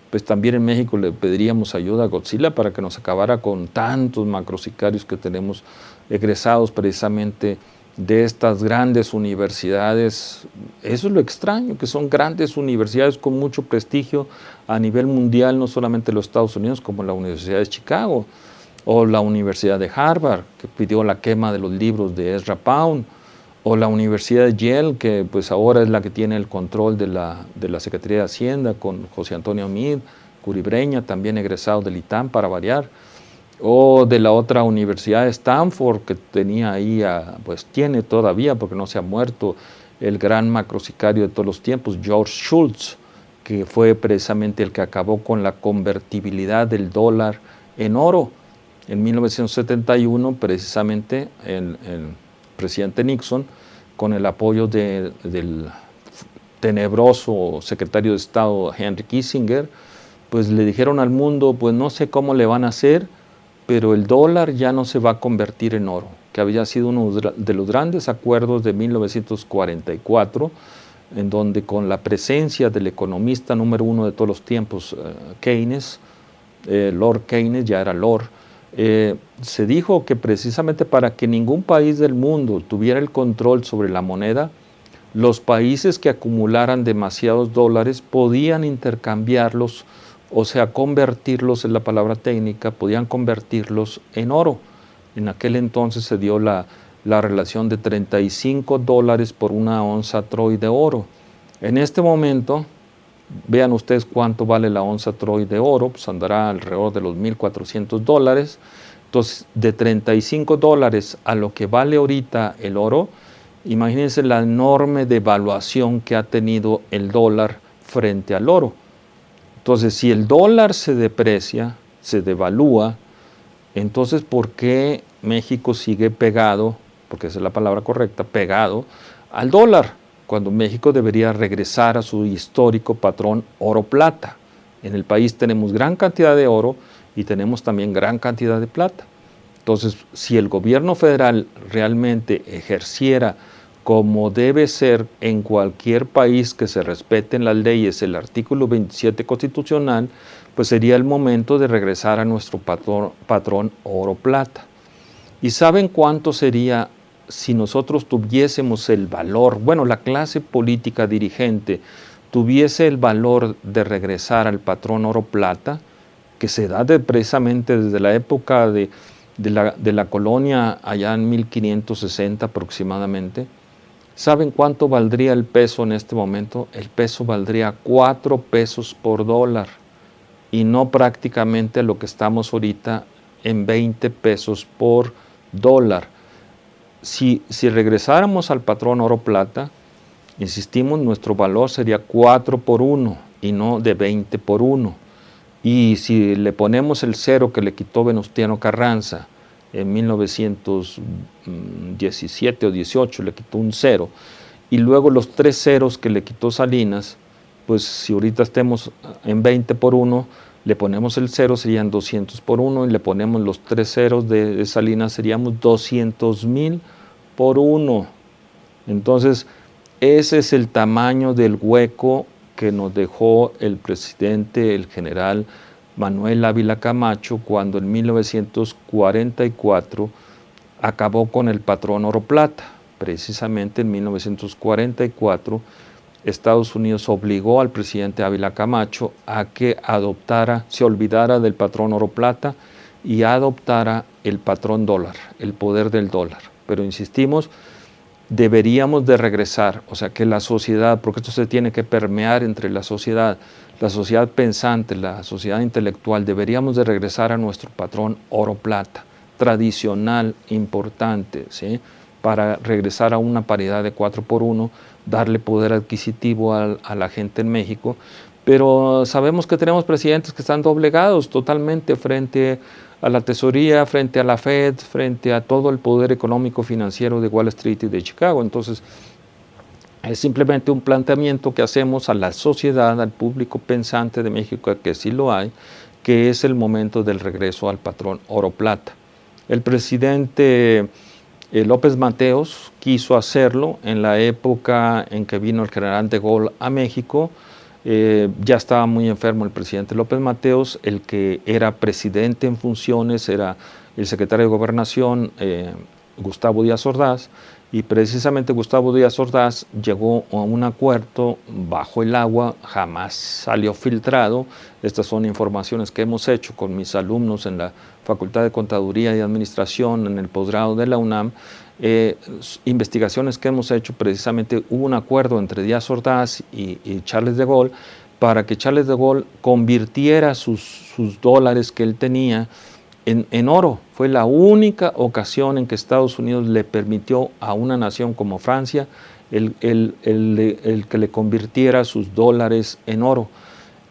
C: pues también en México le pediríamos ayuda a Godzilla para que nos acabara con tantos macrosicarios que tenemos egresados precisamente de estas grandes universidades. Eso es lo extraño, que son grandes universidades con mucho prestigio a nivel mundial, no solamente en los Estados Unidos, como la Universidad de Chicago, o la Universidad de Harvard, que pidió la quema de los libros de Ezra Pound, o la Universidad de Yale, que pues ahora es la que tiene el control de la Secretaría de Hacienda, con José Antonio Meade, Curibreña, también egresado del ITAM para variar, o de la otra Universidad de Stanford, que tenía ahí, pues tiene todavía, porque no se ha muerto, el gran macrosicario de todos los tiempos, George Shultz, que fue precisamente el que acabó con la convertibilidad del dólar en oro. En 1971, precisamente, el presidente Nixon, con el apoyo del tenebroso secretario de Estado Henry Kissinger, pues le dijeron al mundo, pues no sé cómo le van a hacer, pero el dólar ya no se va a convertir en oro, que había sido uno de los grandes acuerdos de 1944, en donde con la presencia del economista número uno de todos los tiempos, Keynes, Lord Keynes, ya era Lord, se dijo que precisamente para que ningún país del mundo tuviera el control sobre la moneda, los países que acumularan demasiados dólares podían intercambiarlos, o sea, convertirlos, es la palabra técnica, podían convertirlos en oro. En aquel entonces se dio la relación de $35 por una onza Troy de oro. En este momento, vean ustedes cuánto vale la onza Troy de oro, pues andará alrededor de los $1,400. Entonces, de $35 a lo que vale ahorita el oro, imagínense la enorme devaluación que ha tenido el dólar frente al oro. Entonces, si el dólar se deprecia, se devalúa, entonces, ¿por qué México sigue pegado, porque esa es la palabra correcta, pegado al dólar, cuando México debería regresar a su histórico patrón oro-plata? En el país tenemos gran cantidad de oro y tenemos también gran cantidad de plata. Entonces, si el gobierno federal realmente ejerciera como debe ser en cualquier país que se respeten las leyes, el artículo 27 constitucional, pues sería el momento de regresar a nuestro patrón oro-plata. ¿Y saben cuánto sería si nosotros tuviésemos el valor, bueno, la clase política dirigente tuviese el valor de regresar al patrón oro-plata, que se da precisamente desde la época de la colonia allá en 1560 aproximadamente? ¿Saben cuánto valdría el peso en este momento? El peso valdría 4 pesos por dólar y no prácticamente lo que estamos ahorita en 20 pesos por dólar. Si regresáramos al patrón oro-plata, insistimos, nuestro valor sería 4 por 1 y no de 20 por 1. Y si le ponemos el cero que le quitó Venustiano Carranza en 1917 o 18, le quitó un cero, y luego los 3 ceros que le quitó Salinas, pues si ahorita estemos en 20 por 1, le ponemos el cero, serían 200 por 1, y le ponemos los 3 ceros de Salinas, seríamos 200,000 por 1. Entonces, ese es el tamaño del hueco que nos dejó el presidente, el general Manuel Ávila Camacho, cuando en 1944 acabó con el patrón oro-plata. Precisamente en 1944 Estados Unidos obligó al presidente Ávila Camacho a que se olvidara del patrón oro plata y adoptara el patrón dólar, el poder del dólar. Pero insistimos, deberíamos de regresar, o sea que la sociedad, porque esto se tiene que permear entre la sociedad pensante, la sociedad intelectual, deberíamos de regresar a nuestro patrón oro plata, tradicional, importante, ¿sí? Para regresar a una paridad de 4x1, darle poder adquisitivo a la gente en México, pero sabemos que tenemos presidentes que están doblegados totalmente frente a la tesorería, frente a la Fed, frente a todo el poder económico financiero de Wall Street y de Chicago. Entonces, es simplemente un planteamiento que hacemos a la sociedad, al público pensante de México, que sí lo hay, que es el momento del regreso al patrón oro-plata. El presidente López Mateos quiso hacerlo en la época en que vino el general de Gaulle a México. Ya estaba muy enfermo el presidente López Mateos, el que era presidente en funciones era el secretario de Gobernación, Gustavo Díaz Ordaz, y precisamente Gustavo Díaz Ordaz llegó a un acuerdo bajo el agua, jamás salió filtrado. Estas son informaciones que hemos hecho con mis alumnos en la Facultad de Contaduría y Administración, en el posgrado de la UNAM, investigaciones que hemos hecho. Precisamente hubo un acuerdo entre Díaz Ordaz y Charles de Gaulle para que Charles de Gaulle convirtiera sus dólares que él tenía en oro. Fue la única ocasión en que Estados Unidos le permitió a una nación como Francia el que le convirtiera sus dólares en oro.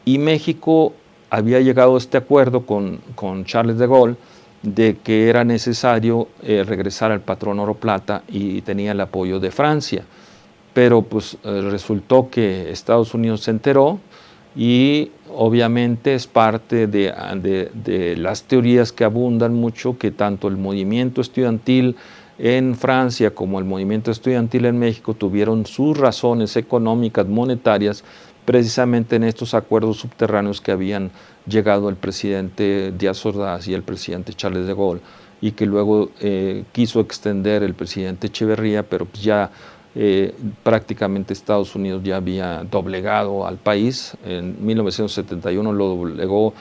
C: Y México había llegado a este acuerdo con Charles de Gaulle de que era necesario regresar al patrón oro-plata y tenía el apoyo de Francia. Pero pues resultó que Estados Unidos se enteró y obviamente es parte de las teorías que abundan mucho, que tanto el movimiento estudiantil en Francia como el movimiento estudiantil en México tuvieron sus razones económicas, monetarias, precisamente en estos acuerdos subterráneos que habían llegado el presidente Díaz Ordaz y el presidente Charles de Gaulle, y que luego quiso extender el presidente Echeverría, pero pues ya prácticamente Estados Unidos ya había doblegado al país. En 1971 lo doblegó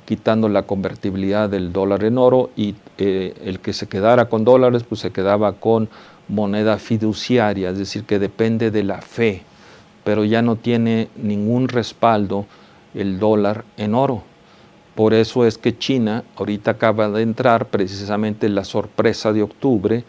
C: quitando la convertibilidad del dólar en oro, y el que se quedara con dólares pues se quedaba con moneda fiduciaria, es decir, que depende de la fe, pero ya no tiene ningún respaldo el dólar en oro. Por eso es que China ahorita acaba de entrar, precisamente la sorpresa de octubre.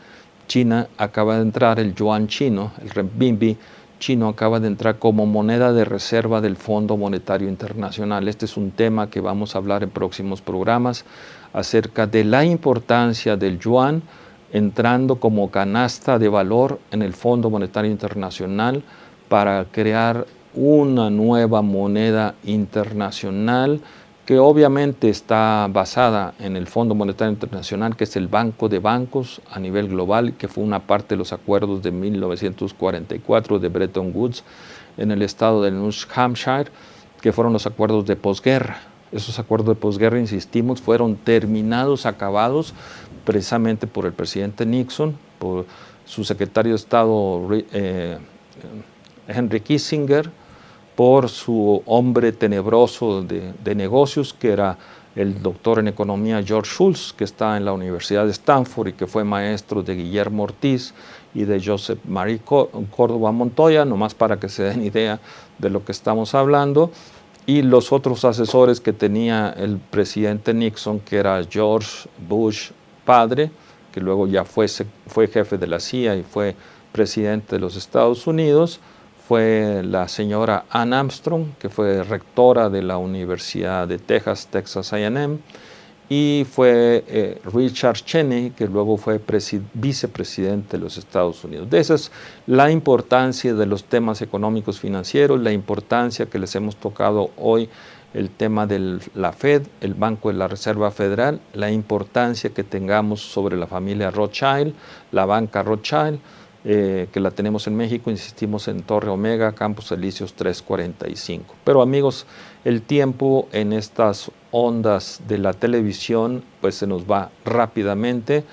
C: China acaba de entrar, el yuan chino, el renminbi chino acaba de entrar como moneda de reserva del Fondo Monetario Internacional. Este es un tema que vamos a hablar en próximos programas acerca de la importancia del yuan entrando como canasta de valor en el Fondo Monetario Internacional para crear una nueva moneda internacional que obviamente está basada en el Fondo Monetario Internacional, que es el banco de bancos a nivel global, que fue una parte de los acuerdos de 1944 de Bretton Woods en el estado de New Hampshire, que fueron los acuerdos de posguerra. Esos acuerdos de posguerra, insistimos, fueron terminados, acabados, precisamente por el presidente Nixon, por su secretario de Estado Henry Kissinger, por su hombre tenebroso de negocios, que era el doctor en economía George Shultz, que está en la Universidad de Stanford y que fue maestro de Guillermo Ortiz y de Joseph Marie Córdoba Montoya, nomás para que se den idea de lo que estamos hablando. Y los otros asesores que tenía el presidente Nixon, que era George Bush padre, que luego ya fue jefe de la CIA y fue presidente de los Estados Unidos. Fue la señora Ann Armstrong, que fue rectora de la Universidad de Texas A&M, y fue Richard Cheney, que luego fue vicepresidente de los Estados Unidos. De esa es la importancia de los temas económicos financieros, la importancia que les hemos tocado hoy, el tema de la Fed, el Banco de la Reserva Federal, la importancia que tengamos sobre la familia Rothschild, la banca Rothschild, que la tenemos en México, insistimos en Torre Omega, Campos Elíseos 345. Pero amigos, el tiempo en estas ondas de la televisión pues se nos va rápidamente.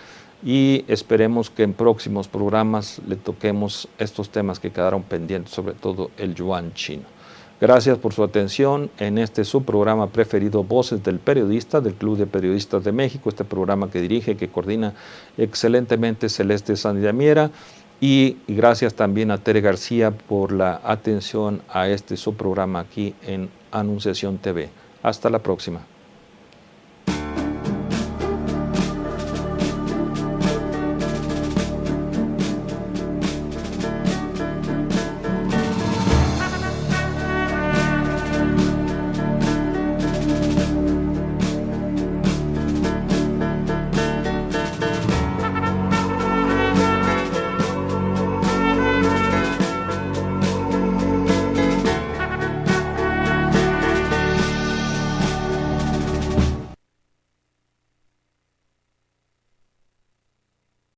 C: y esperemos que en próximos programas le toquemos estos temas que quedaron pendientes, sobre todo el yuan chino. Gracias por su atención en este su programa preferido, Voces del Periodista, del Club de Periodistas de México, este programa que dirige, que coordina excelentemente Celeste Sáenz de Miera, y gracias también a Tere García por la atención a este su programa aquí en Anunciación TV. Hasta la próxima.